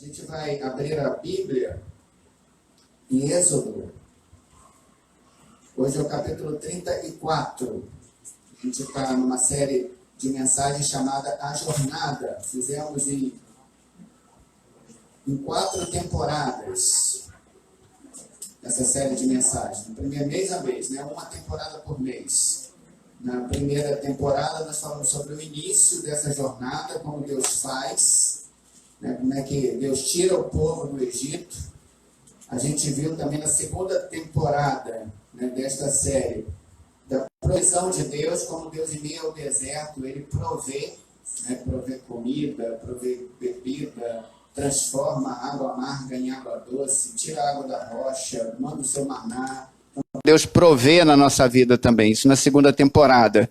gente vai abrir a Bíblia em Êxodo. Hoje é o capítulo 34. A gente está numa série de mensagens chamada A Jornada. Fizemos em 4 temporadas essa série de mensagens. No primeiro mês a mês, né? Uma temporada por mês. Na primeira temporada nós falamos sobre o início dessa jornada, como Deus faz, né? Como é que Deus tira o povo do Egito. A gente viu também na segunda temporada, né, desta série, da provisão de Deus, como Deus em meio ao deserto, Ele provê, né, provê comida, provê bebida, transforma a água amarga em água doce, tira a água da rocha, manda o seu maná. Deus provê na nossa vida também, isso na segunda temporada.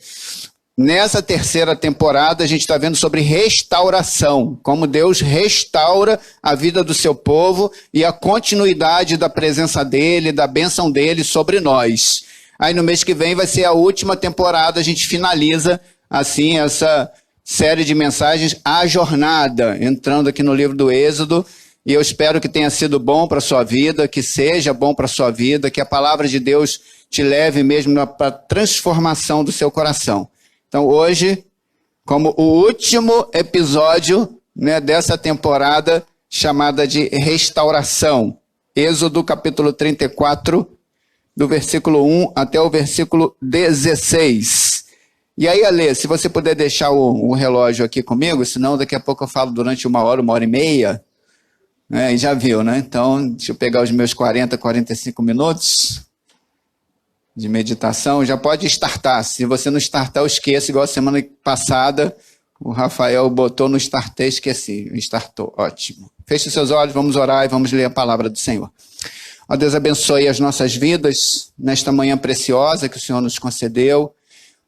Nessa terceira temporada, a gente está vendo sobre restauração, como Deus restaura a vida do seu povo e a continuidade da presença dele, da bênção dele sobre nós. Aí no mês que vem vai ser a última temporada, a gente finaliza assim essa série de mensagens, A Jornada, entrando aqui no livro do Êxodo. E eu espero que tenha sido bom para a sua vida, que seja bom para a sua vida, que a palavra de Deus te leve mesmo para a transformação do seu coração. Então hoje, como o último episódio, né, dessa temporada chamada de restauração, Êxodo capítulo 34, do versículo 1 até o versículo 16. E aí, Alê, se você puder deixar o relógio aqui comigo, senão daqui a pouco eu falo durante 1 hora, 1h30, né, e já viu, né? Então, deixa eu pegar os meus 45 minutos de meditação, já pode startar. Se você não startar, eu esqueço, igual a semana passada, o Rafael botou no startei, esqueci, startou, ótimo. Feche os seus olhos, vamos orar e vamos ler a palavra do Senhor. Ó Deus, abençoe as nossas vidas, nesta manhã preciosa que o Senhor nos concedeu,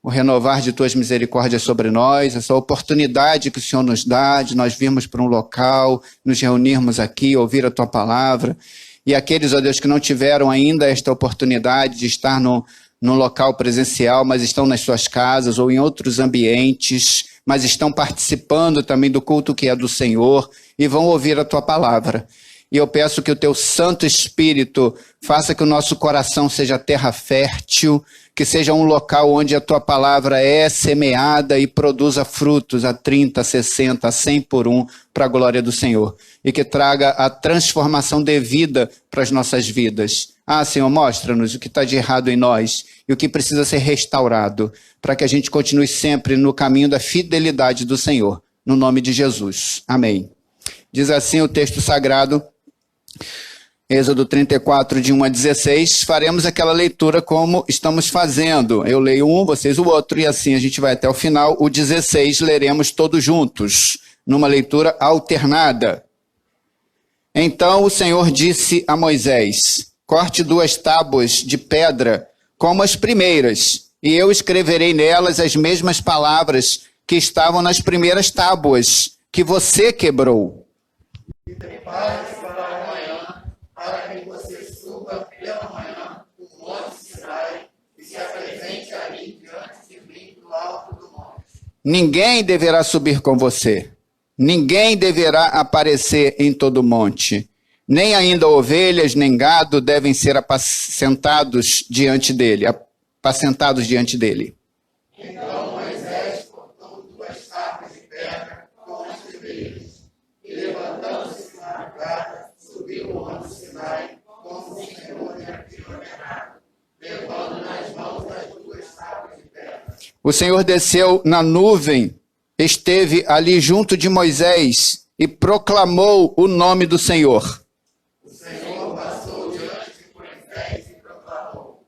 o renovar de tuas misericórdias sobre nós, essa oportunidade que o Senhor nos dá, de nós virmos para um local, nos reunirmos aqui, ouvir a tua palavra. E aqueles, ó Deus, que não tiveram ainda esta oportunidade de estar no local presencial, mas estão nas suas casas ou em outros ambientes, mas estão participando também do culto que é do Senhor e vão ouvir a tua palavra. E eu peço que o teu Santo Espírito faça que o nosso coração seja terra fértil, que seja um local onde a tua palavra é semeada e produza frutos a 30, a 60, a 100 por 1 para a glória do Senhor. E que traga a transformação devida para as nossas vidas. Ah, Senhor, mostra-nos o que está de errado em nós e o que precisa ser restaurado, para que a gente continue sempre no caminho da fidelidade do Senhor. No nome de Jesus. Amém. Diz assim o texto sagrado, Êxodo 34, de 1 a 16, faremos aquela leitura como estamos fazendo. Eu leio um, vocês o outro, e assim a gente vai até o final. O 16 leremos todos juntos, numa leitura alternada. Então o Senhor disse a Moisés, corte 2 tábuas de pedra, como as primeiras, e eu escreverei nelas as mesmas palavras que estavam nas primeiras tábuas, que você quebrou. E prepare-se para amanhã, para que você suba pela manhã o monte Sinai e se apresente ali diante de mim no alto do monte. Ninguém deverá subir com você, ninguém deverá aparecer em todo o monte, nem ainda ovelhas nem gado devem ser apacentados diante dele. Então Moisés cortou 2 tábuas de pedra com as primeiras, e levantando-se na madrugada, subiu o monte Sinai, como o Senhor lhe havia ordenado, levando nas mãos as 2 tábuas de pedra. O Senhor desceu na nuvem, esteve ali junto de Moisés e proclamou o nome do Senhor. O Senhor passou diante de Moisés e proclamou: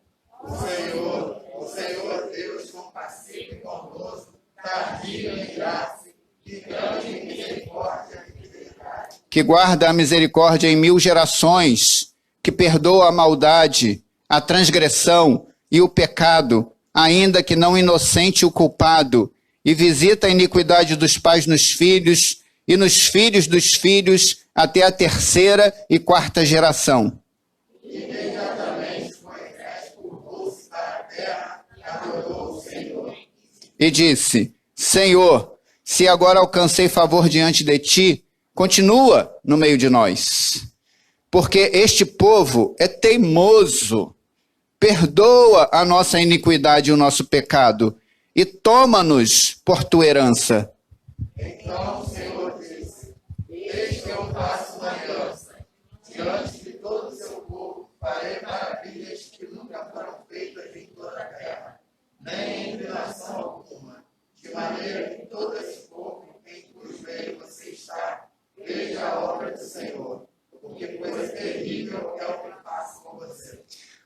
O Senhor Deus compassivo e bondoso, tardio em graça, de grande misericórdia e fidelidade. Que guarda a misericórdia em 1000 gerações, que perdoa a maldade, a transgressão e o pecado, ainda que não inocente o culpado, e visita a iniquidade dos pais nos filhos, e nos filhos dos filhos, até a 3ª e 4ª geração. Imediatamente Moisés curvou-se para a terra e adorou o Senhor. E disse, Senhor, se agora alcancei favor diante de ti, continua no meio de nós. Porque este povo é teimoso, perdoa a nossa iniquidade e o nosso pecado, e toma-nos por tua herança. Então o Senhor disse: Eis que eu faço uma aliança diante de todo o seu povo, farei maravilhas que nunca foram feitas em toda a terra, nem entre nação alguma, de maneira que todo esse povo em cujo meio você está veja a obra do Senhor, porque coisa terrível é o que faço com você.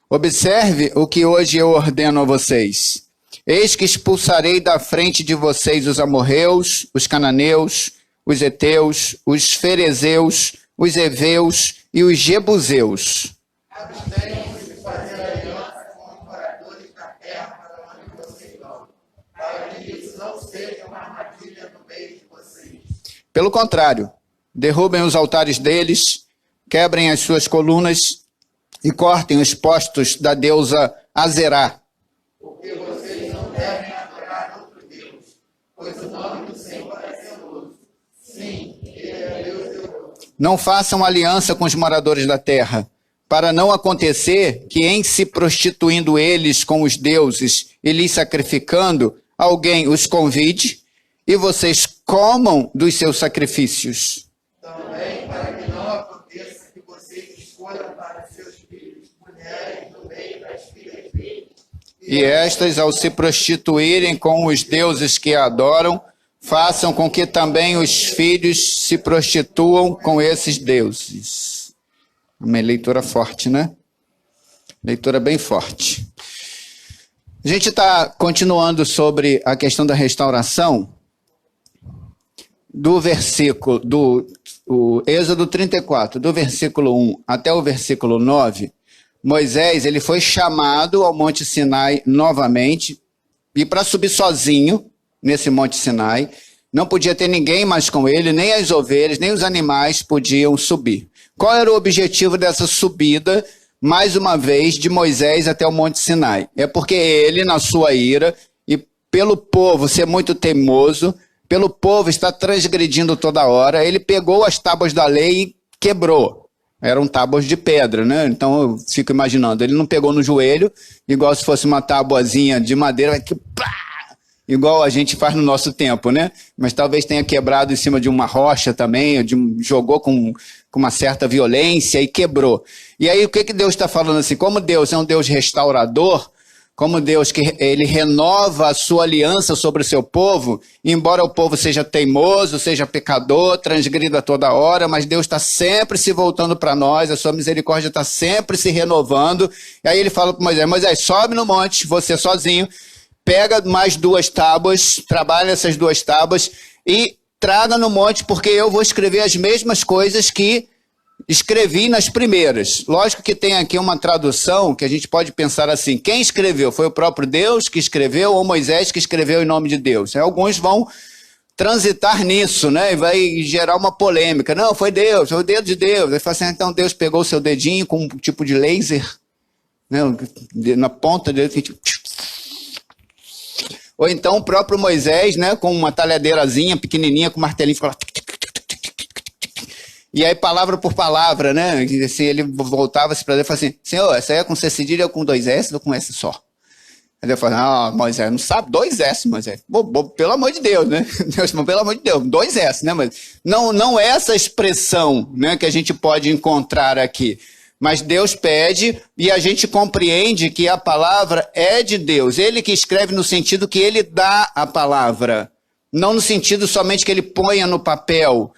Observe o que hoje eu ordeno a vocês. Eis que expulsarei da frente de vocês os amorreus, os cananeus, os heteus, os ferezeus, os heveus e os jebuseus. Abstenham-se de fazer aliança com os moradores da terra para onde vocês vão, para que isso não seja uma armadilha no meio de vocês. Pelo contrário, derrubem os altares deles, quebrem as suas colunas e cortem os postos da deusa Azerá. Porque vocês não devem adorar outro Deus, pois o nome do Senhor é zeloso. Sim, Ele é Deus zeloso. Não façam aliança com os moradores da terra, para não acontecer que, em se prostituindo eles com os deuses e lhes sacrificando, alguém os convide e vocês comam dos seus sacrifícios. Também para que não aconteça que vocês escolham para seus filhos mulheres no meio das filhas deles. E estas, ao se prostituírem com os deuses que adoram, façam com que também os filhos se prostituam com esses deuses. Uma leitura forte, né? Leitura bem forte. A gente está continuando sobre a questão da restauração do versículo, o Êxodo 34, do versículo 1 até o versículo 9. Moisés, ele foi chamado ao Monte Sinai novamente, e para subir sozinho nesse Monte Sinai, não podia ter ninguém mais com ele, nem as ovelhas, nem os animais podiam subir. Qual era o objetivo dessa subida, mais uma vez, de Moisés até o Monte Sinai? É porque ele, na sua ira, e pelo povo ser muito teimoso, pelo povo estar transgredindo toda hora, ele pegou as tábuas da lei e quebrou. Eram tábuas de pedra, né? Então eu fico imaginando, ele não pegou no joelho, igual se fosse uma tábuazinha de madeira, que igual a gente faz no nosso tempo, né? Mas talvez tenha quebrado em cima de uma rocha também, jogou com uma certa violência e quebrou. E aí o que Deus está falando assim? Como Deus é um Deus restaurador, como Deus que ele renova a sua aliança sobre o seu povo, embora o povo seja teimoso, seja pecador, transgrida toda hora, mas Deus está sempre se voltando para nós, a sua misericórdia está sempre se renovando. E aí ele fala para Moisés: Moisés, sobe no monte, você sozinho, pega mais 2 tábuas, trabalha essas 2 tábuas e traga no monte, porque eu vou escrever as mesmas coisas que escrevi nas primeiras. Lógico que tem aqui uma tradução que a gente pode pensar assim: quem escreveu? Foi o próprio Deus que escreveu ou Moisés que escreveu em nome de Deus? Alguns vão transitar nisso, né? E vai gerar uma polêmica. Não, foi Deus, foi o dedo de Deus. Aí fala assim: então Deus pegou o seu dedinho com um tipo de laser, né? Na ponta dele, tipo... Ou então o próprio Moisés, né? Com uma talhadeirazinha pequenininha, com um martelinho, ficou lá... E aí, palavra por palavra, né? Assim, ele voltava-se para Deus e falava assim: Senhor, essa aí é com C cedilha ou com 2 S ou com S só? Aí Deus falava: Moisés, não sabe? 2 S, Moisés. Pelo amor de Deus, né? Deus, pelo amor de Deus, 2 S, né? Mas não é essa expressão, né, que a gente pode encontrar aqui. Mas Deus pede e a gente compreende que a palavra é de Deus. Ele que escreve no sentido que ele dá a palavra. Não no sentido somente que ele ponha no papel.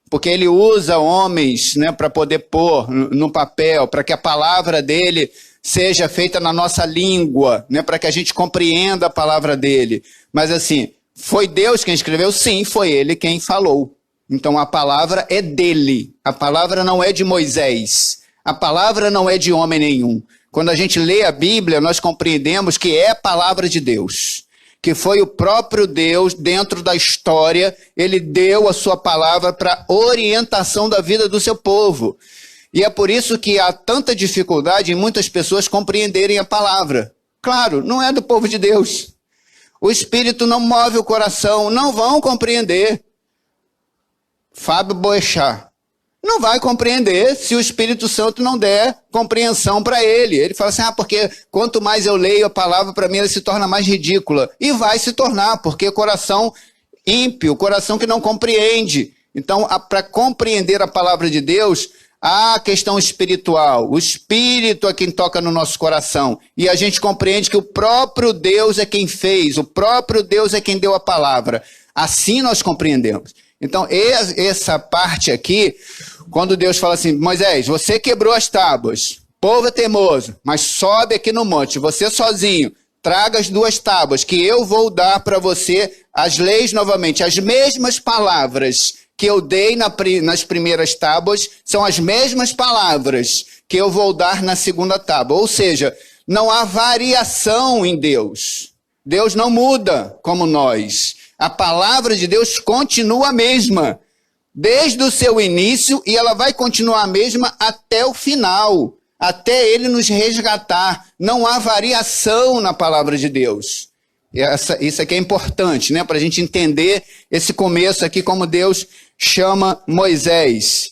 Porque ele usa homens, né, para poder pôr no papel, para que a palavra dele seja feita na nossa língua, né, para que a gente compreenda a palavra dele. Mas assim, foi Deus quem escreveu? Sim, foi ele quem falou. Então a palavra é dele, a palavra não é de Moisés, a palavra não é de homem nenhum. Quando a gente lê a Bíblia, nós compreendemos que é a palavra de Deus. Que foi o próprio Deus, dentro da história, ele deu a sua palavra para orientação da vida do seu povo. E é por isso que há tanta dificuldade em muitas pessoas compreenderem a palavra. Claro, não é do povo de Deus. O Espírito não move o coração, não vão compreender. Fábio Boechat. Não vai compreender se o Espírito Santo não der compreensão para ele. Ele fala assim, porque quanto mais eu leio a palavra, para mim ela se torna mais ridícula. E vai se tornar, porque coração ímpio, coração que não compreende. Então, para compreender a palavra de Deus, há a questão espiritual. O Espírito é quem toca no nosso coração. E a gente compreende que o próprio Deus é quem fez, o próprio Deus é quem deu a palavra. Assim nós compreendemos. Então, essa parte aqui, quando Deus fala assim, Moisés, você quebrou as tábuas, o povo é teimoso, mas sobe aqui no monte, você sozinho, traga as 2 tábuas, que eu vou dar para você as leis novamente, as mesmas palavras que eu dei nas primeiras tábuas, são as mesmas palavras que eu vou dar na segunda tábua. Ou seja, não há variação em Deus. Deus não muda como nós. A palavra de Deus continua a mesma, desde o seu início, e ela vai continuar a mesma até o final, até ele nos resgatar. Não há variação na palavra de Deus. Isso aqui é importante, né? Para a gente entender esse começo aqui, como Deus chama Moisés.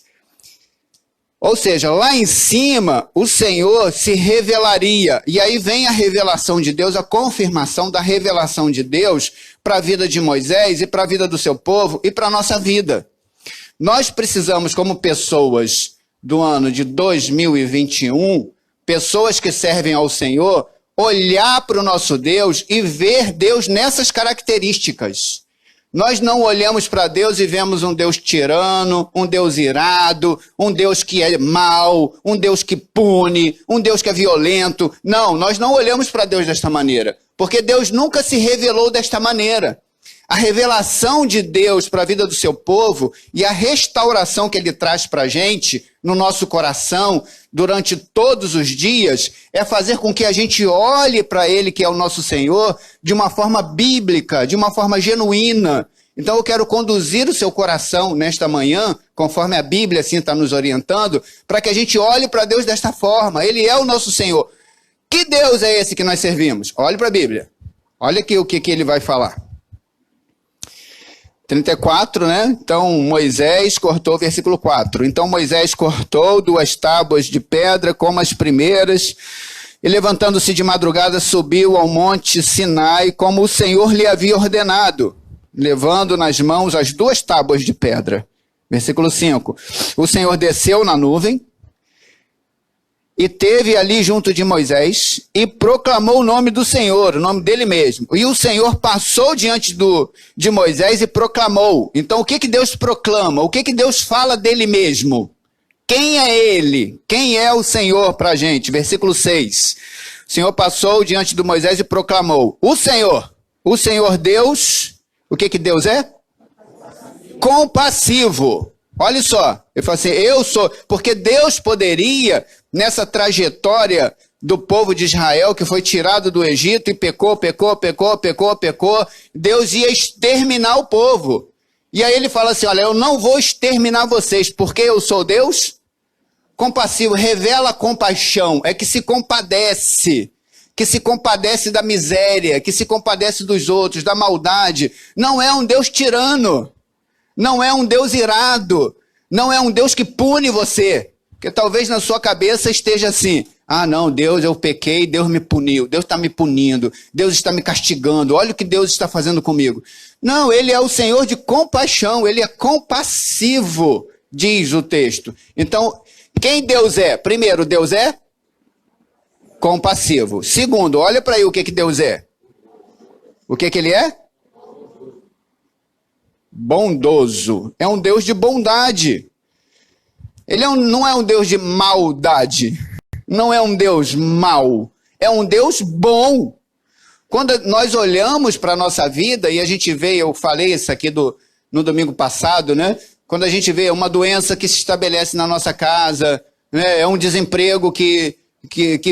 Ou seja, lá em cima, o Senhor se revelaria. E aí vem a revelação de Deus, a confirmação da revelação de Deus para a vida de Moisés e para a vida do seu povo e para a nossa vida. Nós precisamos, como pessoas do ano de 2021, pessoas que servem ao Senhor, olhar para o nosso Deus e ver Deus nessas características. Nós não olhamos para Deus e vemos um Deus tirano, um Deus irado, um Deus que é mau, um Deus que pune, um Deus que é violento. Não, nós não olhamos para Deus desta maneira, porque Deus nunca se revelou desta maneira. A revelação de Deus para a vida do seu povo e a restauração que ele traz para a gente no nosso coração durante todos os dias é fazer com que a gente olhe para ele, que é o nosso Senhor, de uma forma bíblica, de uma forma genuína. Então eu quero conduzir o seu coração nesta manhã, conforme a Bíblia assim está nos orientando, para que a gente olhe para Deus desta forma. Ele é o nosso Senhor. Que Deus é esse que nós servimos? Olhe para a Bíblia. Olha aqui o que ele vai falar. 34, né? Então Moisés cortou, versículo 4. Então Moisés cortou 2 tábuas de pedra como as primeiras, e levantando-se de madrugada subiu ao monte Sinai, como o Senhor lhe havia ordenado, levando nas mãos as 2 tábuas de pedra. Versículo 5. O Senhor desceu na nuvem, e teve ali junto de Moisés, e proclamou o nome do Senhor, o nome dele mesmo. E o Senhor passou diante de Moisés e proclamou. Então o que Deus proclama? O que Deus fala dele mesmo? Quem é ele? Quem é o Senhor para a gente? Versículo 6. O Senhor passou diante de Moisés e proclamou. O Senhor Deus, o que Deus é? Compassivo. Olha só, ele fala assim, eu sou, porque Deus poderia, nessa trajetória do povo de Israel, que foi tirado do Egito e pecou, Deus ia exterminar o povo. E aí ele fala assim, olha, eu não vou exterminar vocês, porque eu sou Deus compassivo, revela compaixão, é que se compadece da miséria, que se compadece dos outros, da maldade. Não é um Deus tirano. Não é um Deus irado, não é um Deus que pune você, porque talvez na sua cabeça esteja assim, não, Deus, eu pequei, Deus me puniu, Deus está me punindo, Deus está me castigando, olha o que Deus está fazendo comigo. Não, ele é o Senhor de compaixão, ele é compassivo, diz o texto. Então, quem Deus é? Primeiro, Deus é compassivo. Segundo, olha para aí o que Deus é. O que ele é? Bondoso. É um Deus de bondade. Ele não é um Deus de maldade. Não é um Deus mau. É um Deus bom. Quando nós olhamos para a nossa vida e a gente vê, eu falei isso aqui no domingo passado, né? Quando a gente vê uma doença que se estabelece na nossa casa, né? É um desemprego que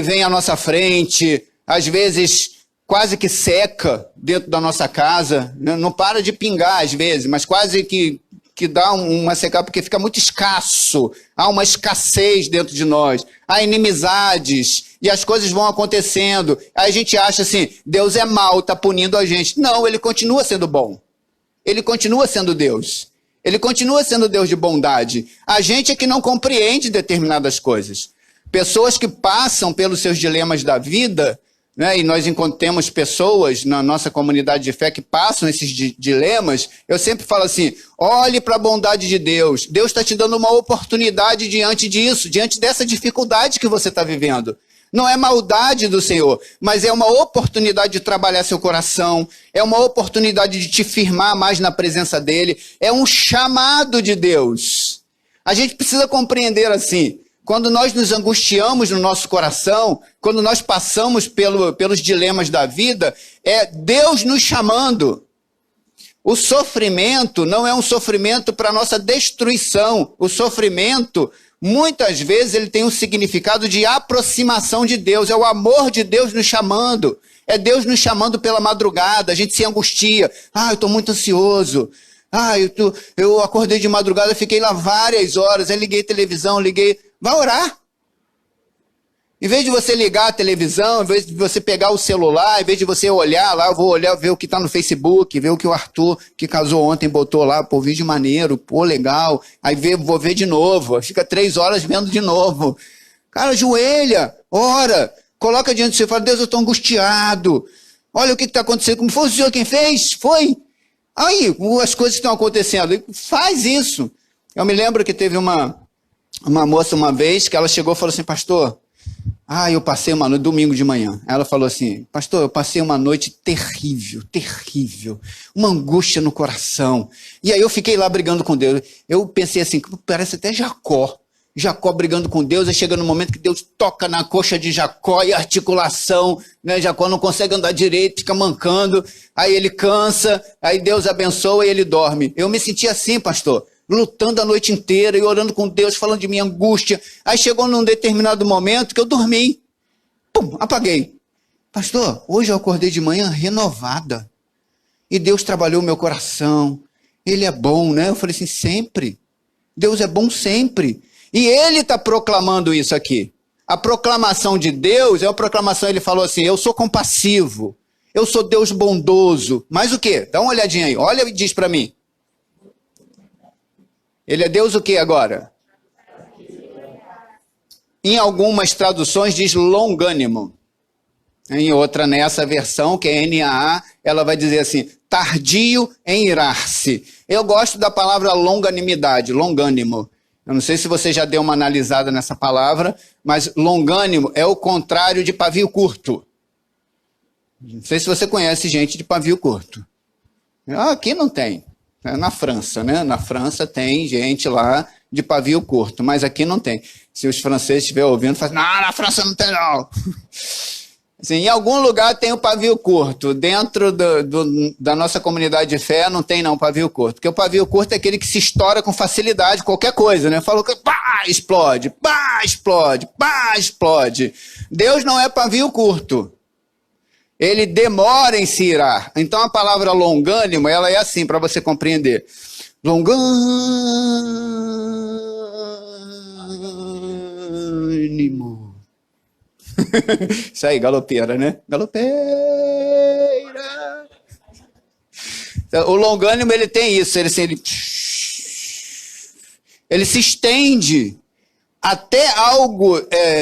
vem à nossa frente, às vezes quase que seca dentro da nossa casa, não para de pingar às vezes, mas quase que dá uma secada porque fica muito escasso, há uma escassez dentro de nós, há inimizades, e as coisas vão acontecendo, aí a gente acha assim, Deus é mau, está punindo a gente. Não, ele continua sendo bom, ele continua sendo Deus, Ele continua sendo Deus de bondade. A gente é que não compreende determinadas coisas. Pessoas que passam pelos seus dilemas da vida, né, e nós encontramos pessoas na nossa comunidade de fé que passam esses dilemas, eu sempre falo assim, olhe para a bondade de Deus. Deus está te dando uma oportunidade diante disso, diante dessa dificuldade que você está vivendo. Não é maldade do Senhor, mas é uma oportunidade de trabalhar seu coração, é uma oportunidade de te firmar mais na presença dele, é um chamado de Deus. A gente precisa compreender assim, quando nós nos angustiamos no nosso coração, quando nós passamos pelos dilemas da vida, é Deus nos chamando. O sofrimento não é um sofrimento para nossa destruição, o sofrimento muitas vezes ele tem um significado de aproximação de Deus, é o amor de Deus nos chamando, é Deus nos chamando pela madrugada, a gente se angustia, eu estou muito ansioso, eu acordei de madrugada, fiquei lá várias horas, aí liguei televisão, vai orar. Em vez de você ligar a televisão, em vez de você pegar o celular, em vez de você olhar lá, eu vou olhar, ver o que está no Facebook, ver o que o Arthur, que casou ontem, botou lá, pô, vídeo maneiro, pô, legal. Aí vou ver de novo, fica 3 horas vendo de novo. Cara, ajoelha, ora, coloca diante de você e fala, Deus, eu estou angustiado. Olha o que está acontecendo, como foi o Senhor quem fez? Foi. Aí, as coisas que estão acontecendo, faz isso. Eu me lembro que teve uma moça uma vez que ela chegou e falou assim, pastor, eu passei uma noite, domingo de manhã. Ela falou assim, pastor, eu passei uma noite terrível, uma angústia no coração. E aí eu fiquei lá brigando com Deus. Eu pensei assim, parece até Jacó brigando com Deus, aí chega no momento que Deus toca na coxa de Jacó e a articulação, né? Jacó não consegue andar direito, fica mancando, aí ele cansa, aí Deus abençoa e ele dorme. Eu me senti assim, pastor, lutando a noite inteira e orando com Deus, falando de minha angústia. Aí chegou num determinado momento que eu dormi. Apaguei. Pastor, hoje eu acordei de manhã renovada. E Deus trabalhou o meu coração. Ele é bom, né? Eu falei assim, sempre. Deus é bom sempre. E ele está proclamando isso aqui. A proclamação de Deus é uma proclamação, ele falou assim, eu sou compassivo. Eu sou Deus bondoso. Mas o quê? Dá uma olhadinha aí. Olha e diz para mim. Ele é Deus o que agora? Em algumas traduções diz longânimo. Em outra, nessa versão, que é NAA, ela vai dizer assim, tardio em irar-se. Eu gosto da palavra longanimidade, longânimo. Eu não sei se você já deu uma analisada nessa palavra, mas longânimo é o contrário de pavio curto. Não sei se você conhece gente de pavio curto. Aqui não tem. Na França, né? Na França tem gente lá de pavio curto, mas aqui não tem. Se os franceses estiverem ouvindo, falam, não, na França não tem não. Assim, em algum lugar tem o pavio curto. Dentro da nossa comunidade de fé não tem não pavio curto. Porque o pavio curto é aquele que se estoura com facilidade, qualquer coisa, né? Falou que explode, explode, explode. Deus não é pavio curto. Ele demora em se irar. Então a palavra longânimo, ela é assim, para você compreender. Longânimo. Isso aí, galopeira, né? Galopeira. Então, o longânimo, ele tem isso. Ele se estende. Até algo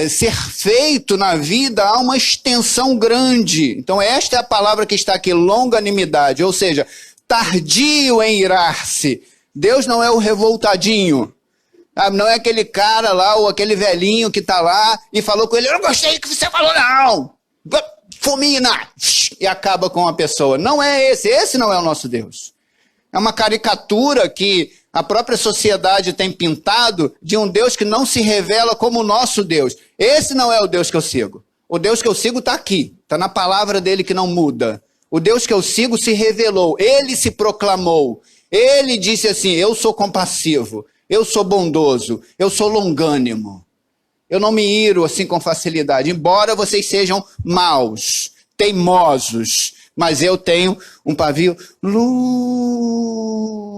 ser feito na vida, há uma extensão grande. Então esta é a palavra que está aqui, longanimidade, ou seja, tardio em irar-se. Deus não é o revoltadinho, não é aquele cara lá, ou aquele velhinho que está lá e falou com ele, eu não gostei do que você falou não, fulmina, e acaba com a pessoa. Não é esse não é o nosso Deus. É uma caricatura que a própria sociedade tem pintado de um Deus que não se revela como o nosso Deus. Esse não é o Deus que eu sigo. O Deus que eu sigo está aqui, está na palavra dele que não muda. O Deus que eu sigo se revelou, ele se proclamou. Ele disse assim, eu sou compassivo, eu sou bondoso, eu sou longânimo. Eu não me iro assim com facilidade, embora vocês sejam maus, teimosos, mas eu tenho um pavio longo.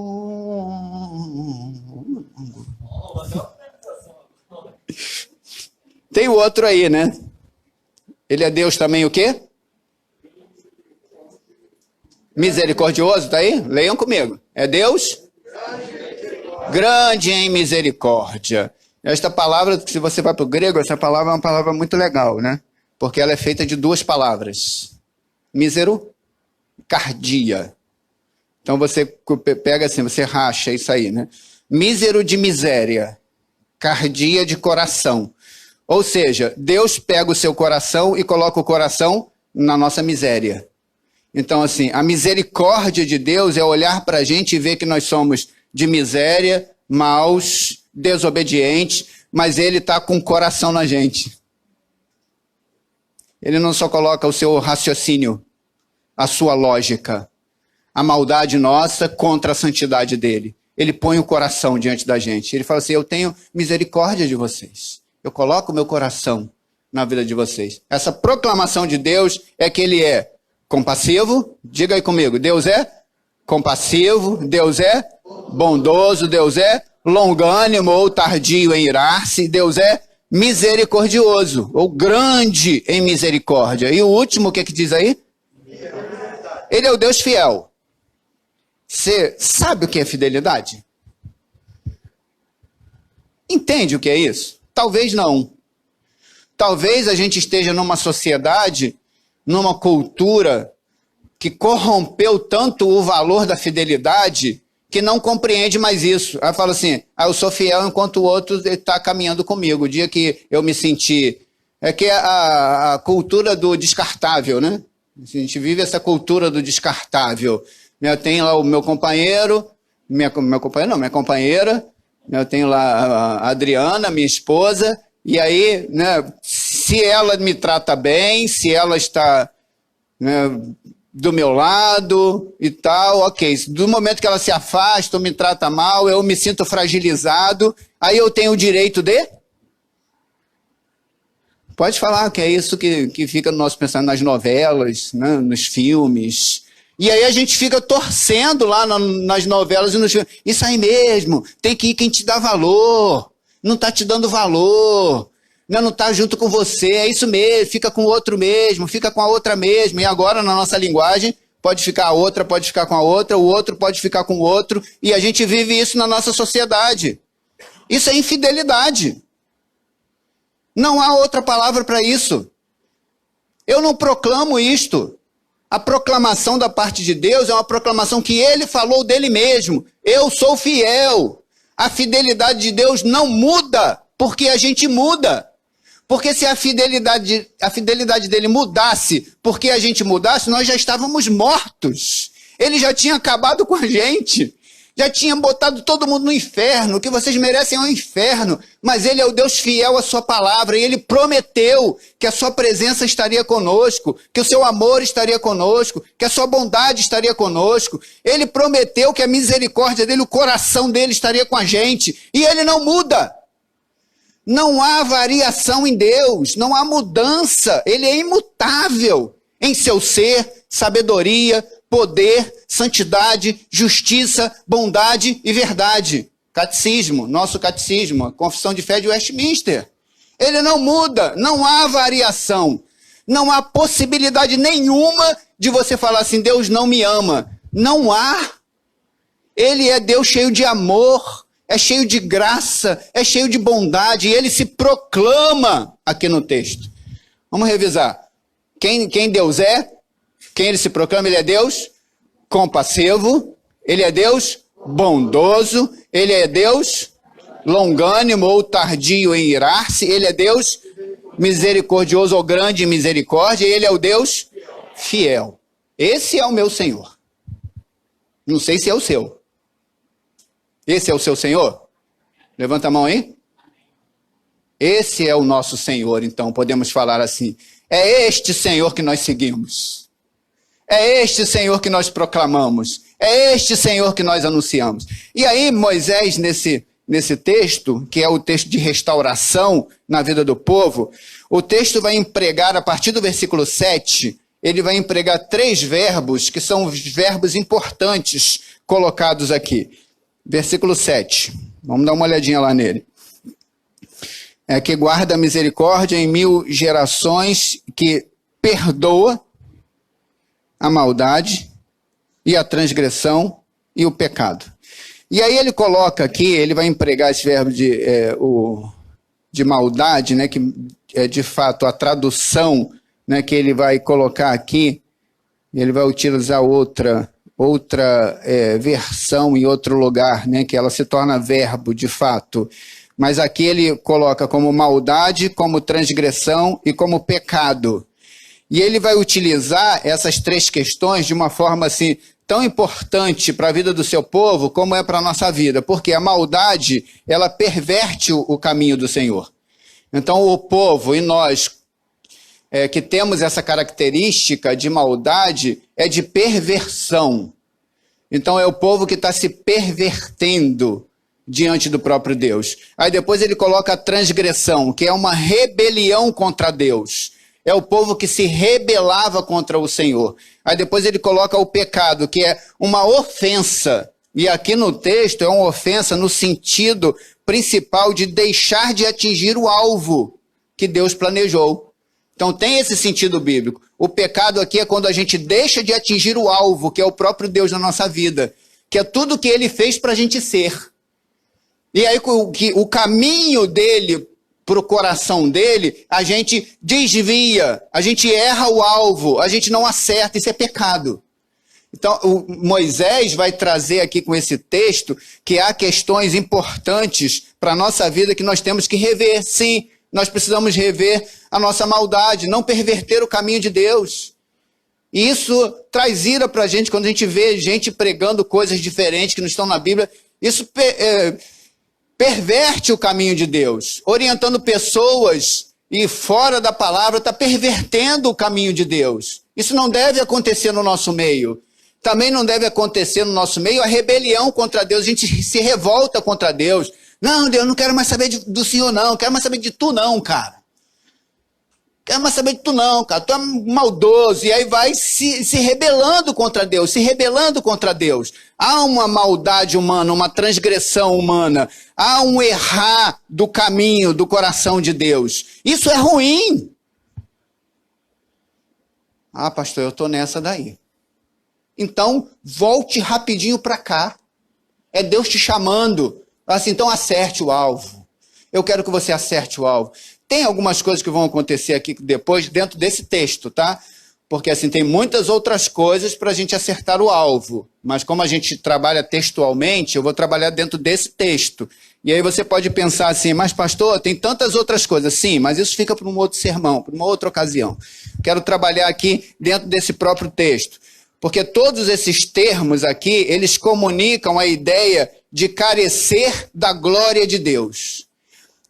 Tem o outro aí, né? Ele é Deus também o quê? Misericordioso, tá aí? Leiam comigo. É Deus? grande em misericórdia. Esta palavra, se você vai para o grego, essa palavra é uma palavra muito legal, né? Porque ela é feita de duas palavras. Mísero, cardia. Então você pega assim, você racha isso aí, né? Mísero de miséria, cardia de coração. Ou seja, Deus pega o seu coração e coloca o coração na nossa miséria. Então, assim, a misericórdia de Deus é olhar para a gente e ver que nós somos de miséria, maus, desobedientes, mas Ele está com o coração na gente. Ele não só coloca o seu raciocínio, a sua lógica, a maldade nossa contra a santidade dele. Ele põe o coração diante da gente. Ele fala assim, eu tenho misericórdia de vocês. Eu coloco o meu coração na vida de vocês. Essa proclamação de Deus é que Ele é compassivo. Diga aí comigo, Deus é compassivo, Deus é bondoso, Deus é longânimo ou tardio em irar-se, Deus é misericordioso ou grande em misericórdia. E o último, o que diz aí? Ele é o Deus fiel. Você sabe o que é fidelidade? Entende o que é isso? Talvez não. Talvez a gente esteja numa sociedade, numa cultura que corrompeu tanto o valor da fidelidade que não compreende mais isso. Aí fala assim, eu sou fiel enquanto o outro está caminhando comigo. O dia que eu me senti... É que a cultura do descartável, né? A gente vive essa cultura do descartável. Eu tenho lá o meu companheiro, minha companheira, eu tenho lá a Adriana, minha esposa, e aí, né, se ela me trata bem, se ela está, né, do meu lado e tal, ok. Do momento que ela se afasta ou me trata mal, eu me sinto fragilizado, aí eu tenho o direito de... Pode falar que é isso que fica no nosso pensamento nas novelas, né, nos filmes... E aí a gente fica torcendo lá nas novelas e nos filmes. Isso aí mesmo, tem que ir quem te dá valor. Não está te dando valor. Não está junto com você. É isso mesmo, fica com o outro mesmo, fica com a outra mesmo. E agora, na nossa linguagem, pode ficar a outra, pode ficar com a outra, o outro pode ficar com o outro. E a gente vive isso na nossa sociedade. Isso é infidelidade. Não há outra palavra para isso. Eu não proclamo isto. A proclamação da parte de Deus é uma proclamação que Ele falou dele mesmo. Eu sou fiel. A fidelidade de Deus não muda, porque a gente muda. Porque se a fidelidade dele mudasse, porque a gente mudasse, nós já estávamos mortos. Ele já tinha acabado com a gente. Já tinha botado todo mundo no inferno. O que vocês merecem é um inferno. Mas Ele é o Deus fiel à sua palavra. E Ele prometeu que a sua presença estaria conosco, que o seu amor estaria conosco, que a sua bondade estaria conosco. Ele prometeu que a misericórdia dele, o coração dele estaria com a gente. E Ele não muda. Não há variação em Deus. Não há mudança. Ele é imutável em seu ser, sabedoria, poder, santidade, justiça, bondade e verdade. Catecismo, nosso catecismo, a Confissão de Fé de Westminster. Ele não muda, não há variação. Não há possibilidade nenhuma de você falar assim, Deus não me ama. Não há. Ele é Deus cheio de amor, é cheio de graça, é cheio de bondade, e Ele se proclama aqui no texto. Vamos revisar. Quem Deus é? Quem Ele se proclama? Ele é Deus compassivo, Ele é Deus bondoso, Ele é Deus longânimo ou tardio em irar-se, Ele é Deus misericordioso ou grande em misericórdia, e Ele é o Deus fiel. Esse é o meu Senhor. Não sei se é o seu. Esse é o seu Senhor? Levanta a mão aí. Esse é o nosso Senhor, então, podemos falar assim. É este Senhor que nós seguimos. É este Senhor que nós proclamamos. É este Senhor que nós anunciamos. E aí Moisés, nesse texto, que é o texto de restauração na vida do povo, o texto vai empregar, a partir do versículo 7, ele vai empregar 3 verbos, que são os verbos importantes colocados aqui. Versículo 7. Vamos dar uma olhadinha lá nele. É que guarda a misericórdia em 1000 gerações, que perdoa a maldade e a transgressão e o pecado. E aí ele coloca aqui, ele vai empregar esse verbo de maldade, né, que é de fato a tradução, né, que ele vai colocar aqui, ele vai utilizar outra versão em outro lugar, né, que ela se torna verbo de fato. Mas aqui ele coloca como maldade, como transgressão e como pecado. E ele vai utilizar essas três questões de uma forma assim tão importante para a vida do seu povo como é para a nossa vida, porque a maldade, ela perverte o caminho do Senhor. Então o povo e nós que temos essa característica de maldade é de perversão. Então é o povo que está se pervertendo diante do próprio Deus. Aí depois ele coloca a transgressão, que é uma rebelião contra Deus. É o povo que se rebelava contra o Senhor. Aí depois ele coloca o pecado, que é uma ofensa. E aqui no texto é uma ofensa no sentido principal de deixar de atingir o alvo que Deus planejou. Então tem esse sentido bíblico. O pecado aqui é quando a gente deixa de atingir o alvo, que é o próprio Deus na nossa vida. Que é tudo que ele fez para a gente ser. E aí o caminho dele para o coração dele, a gente desvia, a gente erra o alvo, a gente não acerta, isso é pecado. Então, Moisés vai trazer aqui com esse texto que há questões importantes para a nossa vida que nós temos que rever. Sim, nós precisamos rever a nossa maldade, não perverter o caminho de Deus. E isso traz ira para a gente quando a gente vê gente pregando coisas diferentes que não estão na Bíblia. Isso perverte o caminho de Deus, orientando pessoas e fora da palavra está pervertendo o caminho de Deus. Isso não deve acontecer no nosso meio. Também não deve acontecer no nosso meio a rebelião contra Deus. A gente se revolta contra Deus. Não, Deus, não quero mais saber do Senhor não, não quero mais saber de tu não, cara. Quero mais saber de tu não, cara, tu é maldoso, e aí vai se rebelando contra Deus, se rebelando contra Deus. Há uma maldade humana, uma transgressão humana, há um errar do caminho, do coração de Deus. Isso é ruim. Ah, pastor, eu estou nessa daí. Então, volte rapidinho para cá. É Deus te chamando. Assim, então acerte o alvo. Eu quero que você acerte o alvo. Tem algumas coisas que vão acontecer aqui depois, dentro desse texto, tá? Porque assim, tem muitas outras coisas para a gente acertar o alvo. Mas como a gente trabalha textualmente, eu vou trabalhar dentro desse texto. E aí você pode pensar assim, mas pastor, tem tantas outras coisas. Sim, mas isso fica para um outro sermão, para uma outra ocasião. Quero trabalhar aqui dentro desse próprio texto. Porque todos esses termos aqui, eles comunicam a ideia de carecer da glória de Deus.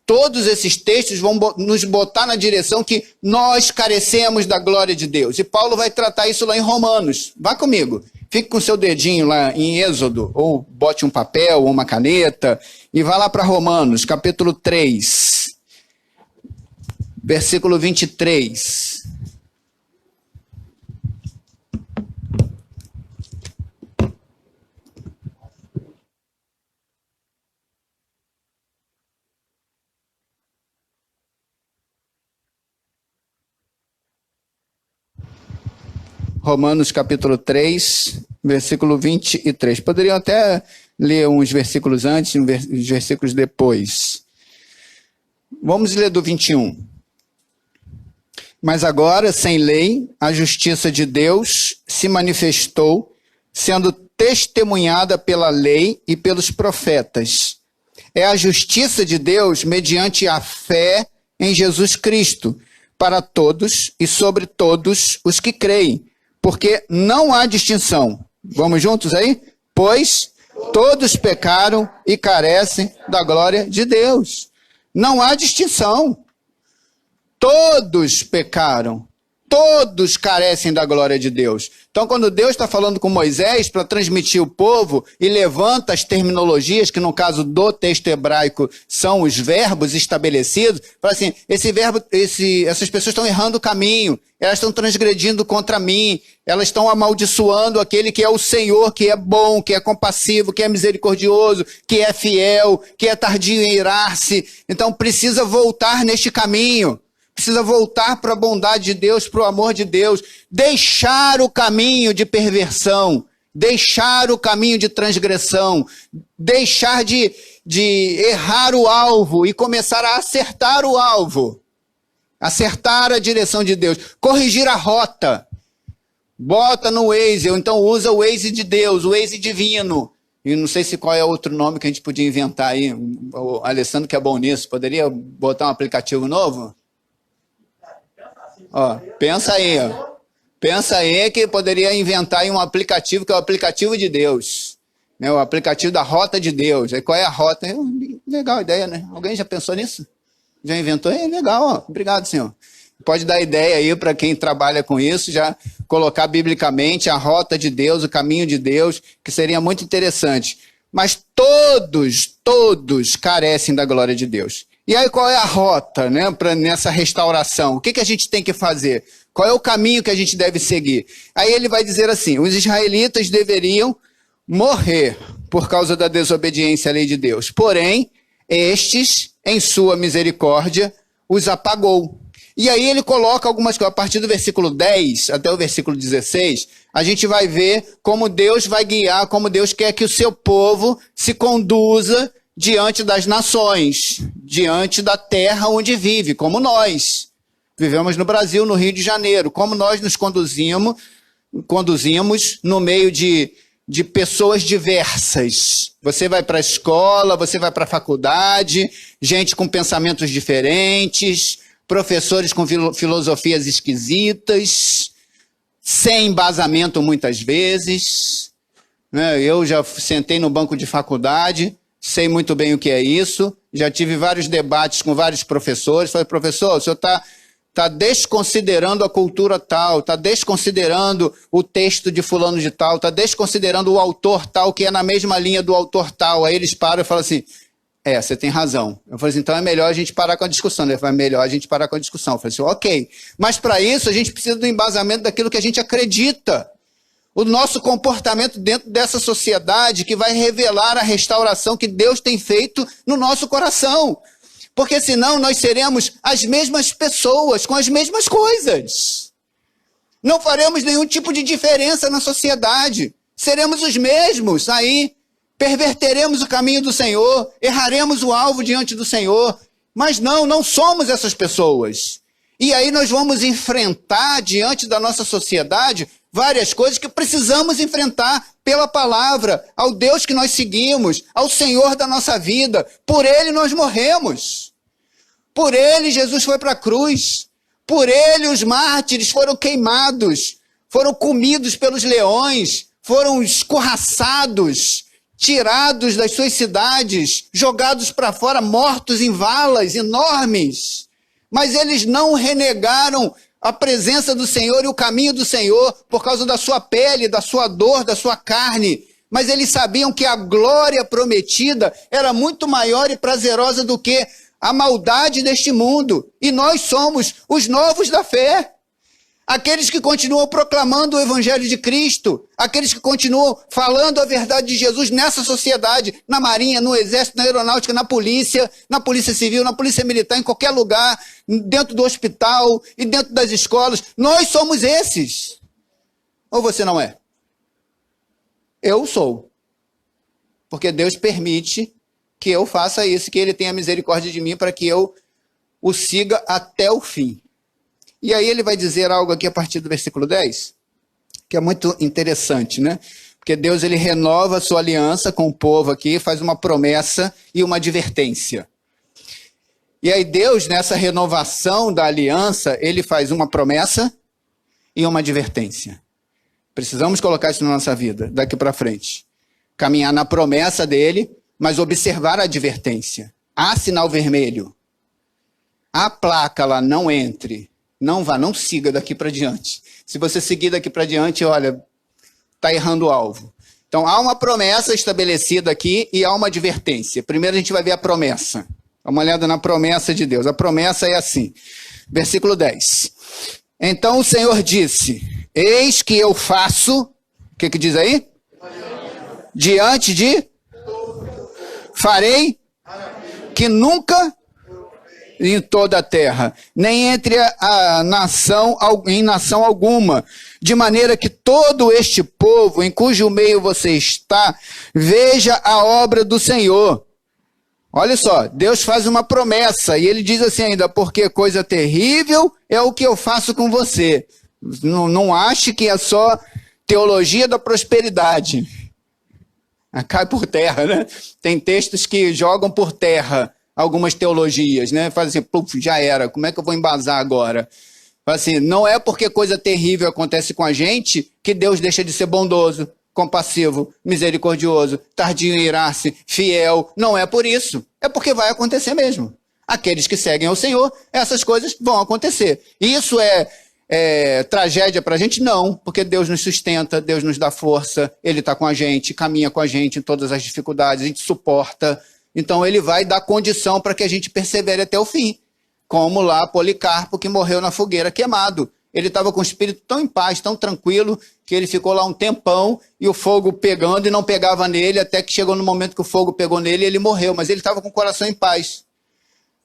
Todos esses textos vão nos botar na direção que nós carecemos da glória de Deus. E Paulo vai tratar isso lá em Romanos. Vá comigo. Fique com seu dedinho lá em Êxodo, ou bote um papel ou uma caneta, e vá lá para Romanos, capítulo 3, versículo 23. Romanos capítulo 3, versículo 23. Poderiam até ler uns versículos antes e uns versículos depois. Vamos ler do 21. Mas agora, sem lei, a justiça de Deus se manifestou, sendo testemunhada pela lei e pelos profetas. É a justiça de Deus mediante a fé em Jesus Cristo, para todos e sobre todos os que creem. Porque não há distinção. Vamos juntos aí? Pois todos pecaram e carecem da glória de Deus. Não há distinção. Todos pecaram. Todos carecem da glória de Deus. Então, quando Deus está falando com Moisés para transmitir o povo e levanta as terminologias, que no caso do texto hebraico são os verbos estabelecidos, fala assim, essas pessoas estão errando o caminho, elas estão transgredindo contra mim, elas estão amaldiçoando aquele que é o Senhor, que é bom, que é compassivo, que é misericordioso, que é fiel, que é tardio em irar-se. Então, precisa voltar neste caminho. Precisa voltar para a bondade de Deus, para o amor de Deus, deixar o caminho de perversão, deixar o caminho de transgressão, deixar de errar o alvo e começar a acertar o alvo, acertar a direção de Deus, corrigir a rota. Bota no Waze, ou então usa o Waze de Deus, o Waze divino. E não sei qual é outro nome que a gente podia inventar aí. O Alessandro, que é bom nisso, poderia botar um aplicativo novo? Ó, pensa aí, ó. Pensa aí que poderia inventar aí um aplicativo que é o aplicativo de Deus. Né? O aplicativo da rota de Deus. Aí qual é a rota? Legal a ideia, né? Alguém já pensou nisso? Já inventou? Legal, ó. Obrigado, senhor. Pode dar ideia aí para quem trabalha com isso, já colocar biblicamente a rota de Deus, o caminho de Deus, que seria muito interessante. Mas todos carecem da glória de Deus. E aí qual é a rota, né, nessa restauração? O que a gente tem que fazer? Qual é o caminho que a gente deve seguir? Aí ele vai dizer assim, os israelitas deveriam morrer por causa da desobediência à lei de Deus. Porém, estes, em sua misericórdia, os apagou. E aí ele coloca algumas coisas, a partir do versículo 10 até o versículo 16, a gente vai ver como Deus vai guiar, como Deus quer que o seu povo se conduza diante das nações, diante da terra onde vive, como nós. Vivemos no Brasil, no Rio de Janeiro, como nós nos conduzimos no meio de pessoas diversas. Você vai para a escola, você vai para a faculdade, gente com pensamentos diferentes, professores com filosofias esquisitas, sem embasamento muitas vezes. Eu já sentei no banco de faculdade, sei muito bem o que é isso, já tive vários debates com vários professores. Falei, professor, o senhor está desconsiderando a cultura tal, está desconsiderando o texto de fulano de tal, está desconsiderando o autor tal, que é na mesma linha do autor tal. Aí eles param e falam assim, você tem razão. Eu falei assim, então é melhor a gente parar com a discussão. Ele falou, é melhor a gente parar com a discussão. Eu falei assim, ok. Mas para isso a gente precisa do embasamento daquilo que a gente acredita. O nosso comportamento dentro dessa sociedade que vai revelar a restauração que Deus tem feito no nosso coração. Porque senão nós seremos as mesmas pessoas com as mesmas coisas. Não faremos nenhum tipo de diferença na sociedade. Seremos os mesmos aí. Perverteremos o caminho do Senhor, erraremos o alvo diante do Senhor, mas não somos essas pessoas. E aí nós vamos enfrentar diante da nossa sociedade várias coisas que precisamos enfrentar pela palavra, ao Deus que nós seguimos, ao Senhor da nossa vida. Por Ele nós morremos. Por Ele Jesus foi para a cruz. Por Ele os mártires foram queimados, foram comidos pelos leões, foram escorraçados, tirados das suas cidades, jogados para fora, mortos em valas enormes. Mas eles não renegaram a presença do Senhor e o caminho do Senhor por causa da sua pele, da sua dor, da sua carne. Mas eles sabiam que a glória prometida era muito maior e prazerosa do que a maldade deste mundo. E nós somos os novos da fé. Aqueles que continuam proclamando o Evangelho de Cristo, aqueles que continuam falando a verdade de Jesus nessa sociedade, na Marinha, no Exército, na Aeronáutica, na Polícia Civil, na Polícia Militar, em qualquer lugar, dentro do hospital e dentro das escolas. Nós somos esses. Ou você não é? Eu sou. Porque Deus permite que eu faça isso, que Ele tenha misericórdia de mim para que eu o siga até o fim. E aí ele vai dizer algo aqui a partir do versículo 10, que é muito interessante, né? Porque Deus ele renova a sua aliança com o povo aqui, faz uma promessa e uma advertência. E aí Deus, nessa renovação da aliança, ele faz uma promessa e uma advertência. Precisamos colocar isso na nossa vida, daqui para frente. Caminhar na promessa dele, mas observar a advertência. Há sinal vermelho. Há placa lá, não entre. Não vá, não siga daqui para diante. Se você seguir daqui para diante, olha, está errando o alvo. Então, há uma promessa estabelecida aqui e há uma advertência. Primeiro a gente vai ver a promessa. Dá uma olhada na promessa de Deus. A promessa é assim, versículo 10. Então o Senhor disse, eis que eu faço, o que diz aí? Diante de, farei que nunca em toda a terra, nem entre a nação em nação alguma, de maneira que todo este povo em cujo meio você está, veja a obra do Senhor. Olha só, Deus faz uma promessa, e ele diz assim ainda, porque coisa terrível é o que eu faço com você. Não ache que é só teologia da prosperidade. Cai por terra, né? Tem textos que jogam por terra algumas teologias, né? Faz assim, puf, já era, como é que eu vou embasar agora? Faz assim, não é porque coisa terrível acontece com a gente que Deus deixa de ser bondoso, compassivo, misericordioso, tardio em irar-se, fiel. Não é por isso. É porque vai acontecer mesmo. Aqueles que seguem ao Senhor, essas coisas vão acontecer. Isso é tragédia para a gente? Não, porque Deus nos sustenta, Deus nos dá força, Ele está com a gente, caminha com a gente em todas as dificuldades, a gente suporta. Então Ele vai dar condição para que a gente persevere até o fim. Como lá Policarpo, que morreu na fogueira queimado. Ele estava com o espírito tão em paz, tão tranquilo, que ele ficou lá um tempão e o fogo pegando e não pegava nele, até que chegou no momento que o fogo pegou nele e ele morreu. Mas ele estava com o coração em paz.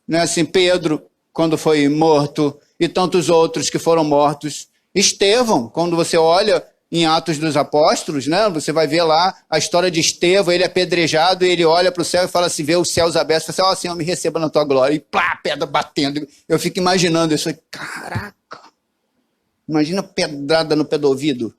Não é assim, Pedro, quando foi morto, e tantos outros que foram mortos. Estevão, quando você olha em Atos dos Apóstolos, né, você vai ver lá a história de Estevão, ele é apedrejado, e ele olha para o céu e fala assim, vê os céus abertos, e fala assim, ó Senhor, me receba na tua glória. E plá, pedra batendo. Eu fico imaginando isso. Caraca! Imagina pedrada no pé do ouvido.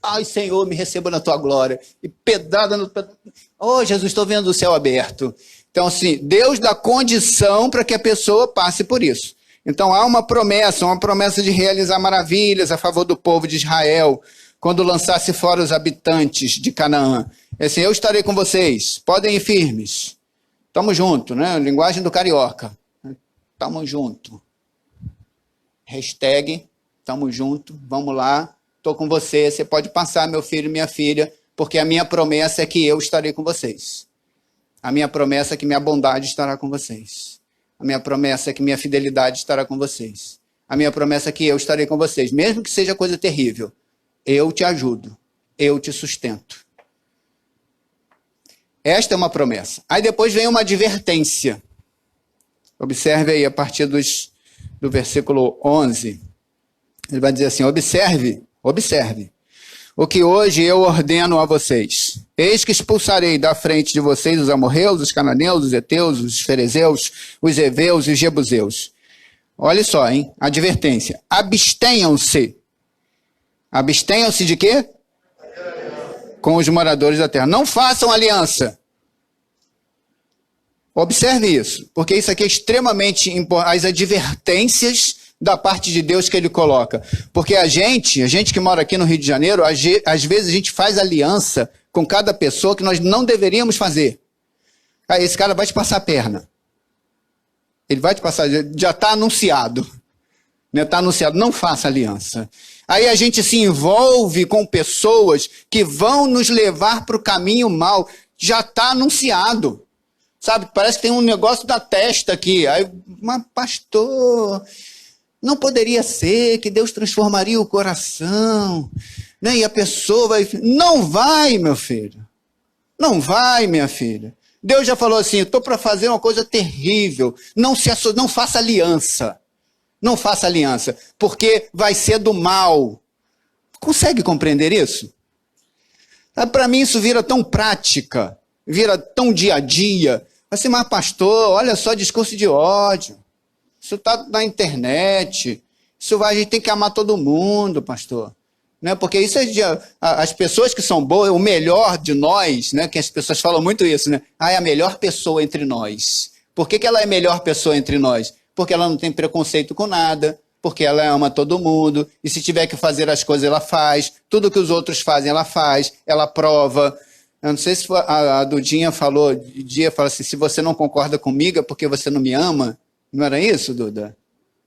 Ai, Senhor, me receba na tua glória. E pedrada no pé do... Oh, Jesus, estou vendo o céu aberto. Então, assim, Deus dá condição para que a pessoa passe por isso. Então, há uma promessa de realizar maravilhas a favor do povo de Israel, quando lançasse fora os habitantes de Canaã. É assim, eu estarei com vocês, podem ir firmes. Tamo junto, né? Linguagem do carioca. Tamo junto. Hashtag, tamo junto, vamos lá, tô com você, você pode passar, meu filho e minha filha, porque a minha promessa é que eu estarei com vocês. A minha promessa é que minha bondade estará com vocês. A minha promessa é que minha fidelidade estará com vocês. A minha promessa é que eu estarei com vocês. Mesmo que seja coisa terrível, eu te ajudo, eu te sustento. Esta é uma promessa. Aí depois vem uma advertência. Observe aí a partir do versículo 11. Ele vai dizer assim, observe, o que hoje eu ordeno a vocês. Eis que expulsarei da frente de vocês os amorreus, os cananeus, os heteus, os ferezeus, os heveus e os jebuseus. Olha só, hein? Advertência. Abstenham-se. Abstenham-se de quê? Com os moradores da terra. Não façam aliança. Observe isso, porque isso aqui é extremamente importante. As advertências da parte de Deus que ele coloca. Porque a gente que mora aqui no Rio de Janeiro, às vezes a gente faz aliança com cada pessoa que nós não deveríamos fazer. Aí esse cara vai te passar a perna. Ele vai te passar, já está anunciado. Né? Está anunciado, não faça aliança. Aí a gente se envolve com pessoas que vão nos levar para o caminho mau. Já está anunciado. Sabe, parece que tem um negócio da testa aqui. Aí, mas pastor... Não poderia ser que Deus transformaria o coração, né? E a pessoa vai... Não vai, meu filho. Não vai, minha filha. Deus já falou assim, estou para fazer uma coisa terrível. Não faça aliança. Não faça aliança, porque vai ser do mal. Consegue compreender isso? Para mim isso vira tão prática, vira tão dia a dia. Assim, mas pastor, olha só, discurso de ódio. Isso está na internet. A gente tem que amar todo mundo, pastor. Né? Porque isso as pessoas que são boas, o melhor de nós, né? Que as pessoas falam muito isso, né? É a melhor pessoa entre nós. Por que ela é a melhor pessoa entre nós? Porque ela não tem preconceito com nada, porque ela ama todo mundo, e se tiver que fazer as coisas, ela faz. Tudo que os outros fazem, ela faz, ela prova. Eu não sei se a Dudinha falou assim, se você não concorda comigo é porque você não me ama. Não era isso, Duda?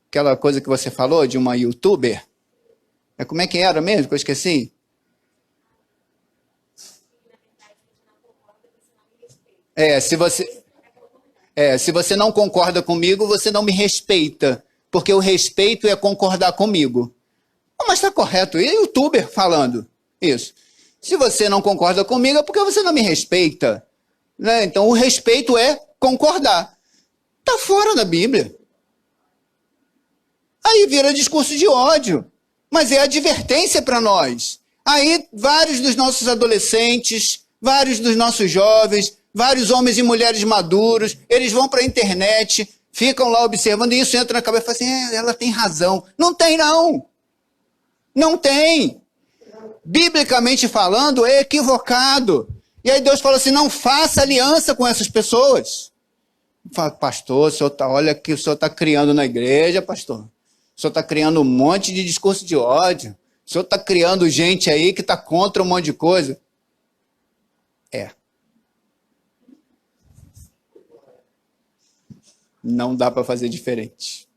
Aquela coisa que você falou de uma youtuber? Como é que era mesmo que eu esqueci? Se você não concorda comigo, você não me respeita. Porque o respeito é concordar comigo. Mas está correto, e youtuber falando isso. Se você não concorda comigo, é porque você não me respeita. Né? Então, o respeito é concordar. Está fora da Bíblia. Aí vira discurso de ódio. Mas é advertência para nós. Aí vários dos nossos adolescentes, vários dos nossos jovens, vários homens e mulheres maduros, eles vão para a internet, ficam lá observando, e isso entra na cabeça e fala assim, ela tem razão. Não tem, não. Não tem. Biblicamente falando, é equivocado. E aí Deus fala assim, não faça aliança com essas pessoas. Fala, pastor, olha que o senhor está criando na igreja, pastor. O senhor está criando um monte de discurso de ódio. O senhor está criando gente aí que está contra um monte de coisa. É. Não dá para fazer diferente.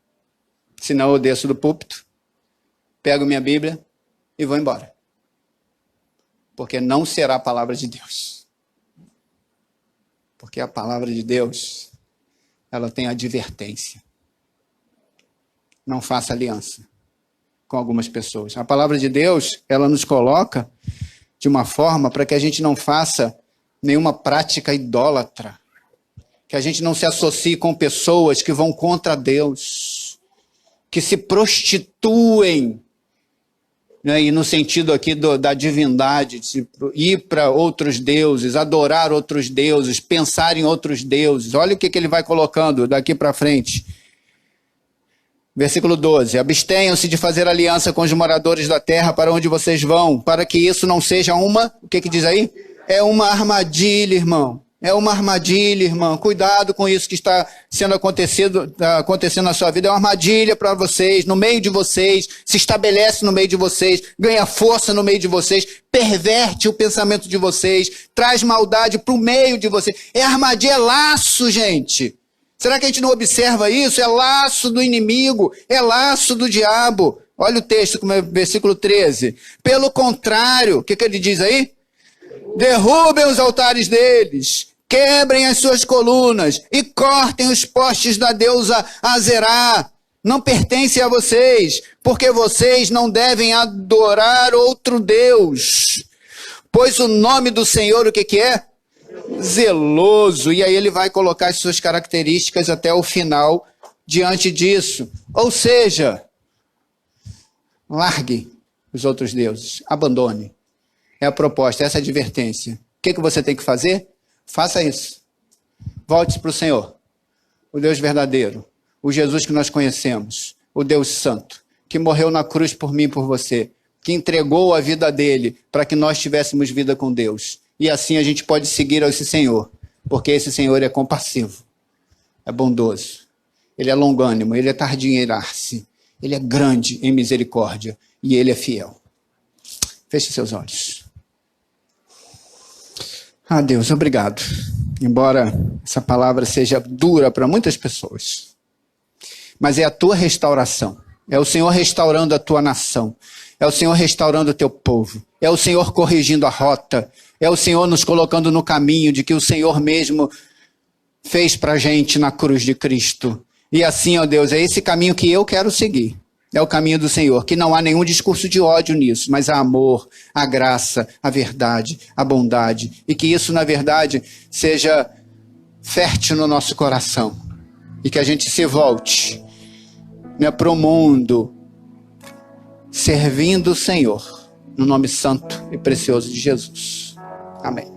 Senão eu desço do púlpito, pego minha Bíblia e vou embora. Porque não será a palavra de Deus. Porque a palavra de Deus, ela tem advertência. Não faça aliança com algumas pessoas. A palavra de Deus, ela nos coloca de uma forma para que a gente não faça nenhuma prática idólatra. Que a gente não se associe com pessoas que vão contra Deus. Que se prostituem, né, e no sentido aqui da divindade, de ir para outros deuses, adorar outros deuses, pensar em outros deuses. Olha o que ele vai colocando daqui para frente. Versículo 12. Abstenham-se de fazer aliança com os moradores da terra para onde vocês vão, para que isso não seja uma... O que diz aí? É uma armadilha, irmão. É uma armadilha, irmão. Cuidado com isso que está acontecendo na sua vida. É uma armadilha para vocês, no meio de vocês, se estabelece no meio de vocês, ganha força no meio de vocês, perverte o pensamento de vocês, traz maldade para o meio de vocês. É armadilha, é laço, gente. Será que a gente não observa isso? É laço do inimigo, é laço do diabo. Olha o texto, versículo 13. Pelo contrário, o que ele diz aí? Derrubem os altares deles, quebrem as suas colunas e cortem os postes da deusa Azerá. Não pertencem a vocês, porque vocês não devem adorar outro Deus. Pois o nome do Senhor, o que é? Zeloso. E aí ele vai colocar as suas características até o final diante disso. Ou seja, largue os outros deuses, abandone. É a proposta, essa é a advertência. O que você tem que fazer? Faça isso. Volte para o Senhor, o Deus verdadeiro, o Jesus que nós conhecemos, o Deus santo, que morreu na cruz por mim e por você, que entregou a vida dele para que nós tivéssemos vida com Deus. E assim a gente pode seguir a esse Senhor, porque esse Senhor é compassivo, é bondoso, ele é longânimo, ele é tardio em irar-se, ele é grande em misericórdia e ele é fiel. Feche seus olhos. Ah, Deus, obrigado. Embora essa palavra seja dura para muitas pessoas, mas é a tua restauração. É o Senhor restaurando a tua nação. É o Senhor restaurando o teu povo. É o Senhor corrigindo a rota. É o Senhor nos colocando no caminho de que o Senhor mesmo fez para a gente na cruz de Cristo. E assim, ó Deus, é esse caminho que eu quero seguir. É o caminho do Senhor, que não há nenhum discurso de ódio nisso, mas há amor, a graça, a verdade, a bondade. E que isso, na verdade, seja fértil no nosso coração. E que a gente se volte, né, para o mundo, servindo o Senhor, no nome santo e precioso de Jesus. Amém.